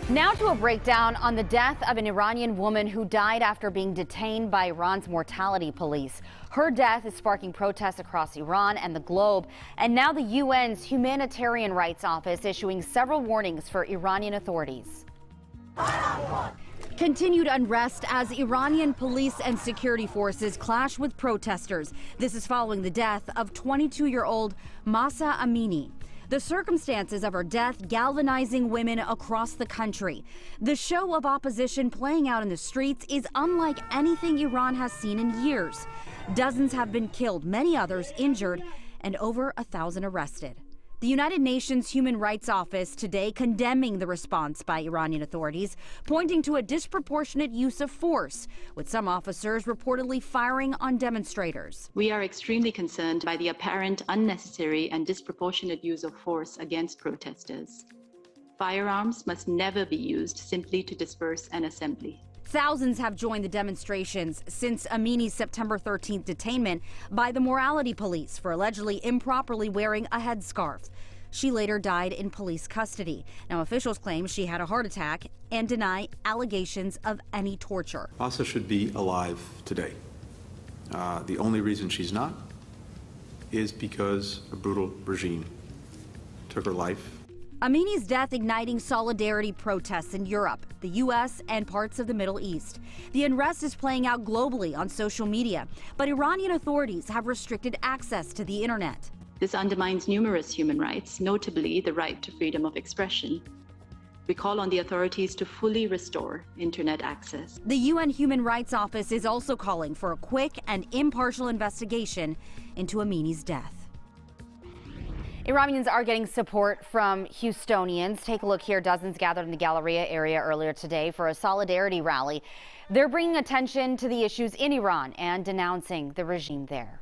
Now to a breakdown on the death of an Iranian woman who died after being detained by Iran's mortality police. Her death is sparking protests across Iran and the globe, and now the UN's Humanitarian Rights Office issuing several warnings for Iranian authorities. Continued unrest as Iranian police and security forces clash with protesters. This is following the death of 22-year-old Mahsa Amini. The circumstances of her death galvanizing women across the country. The show of opposition playing out in the streets is unlike anything Iran has seen in years. Dozens have been killed, many others injured, and over 1,000 arrested. The United Nations Human Rights Office today condemning the response by Iranian authorities, pointing to a disproportionate use of force, with some officers reportedly firing on demonstrators. We are extremely concerned by the apparent unnecessary and disproportionate use of force against protesters. Firearms must never be used simply to disperse an assembly. Thousands have joined the demonstrations since Amini's September 13th detainment by the morality police for allegedly improperly wearing a headscarf. She later died in police custody. Now officials claim she had a heart attack and deny allegations of any torture. Mahsa should be alive today. The only reason she's not is because a brutal regime took her life. Amini's death igniting solidarity protests in Europe, the U.S., and parts of the Middle East. The unrest is playing out globally on social media, but Iranian authorities have restricted access to the internet. This undermines numerous human rights, notably the right to freedom of expression. We call on the authorities to fully restore internet access. The UN Human Rights Office is also calling for a quick and impartial investigation into Amini's death. Iranians are getting support from Houstonians. Take a look here. Dozens gathered in the Galleria area earlier today for a solidarity rally. They're bringing attention to the issues in Iran and denouncing the regime there.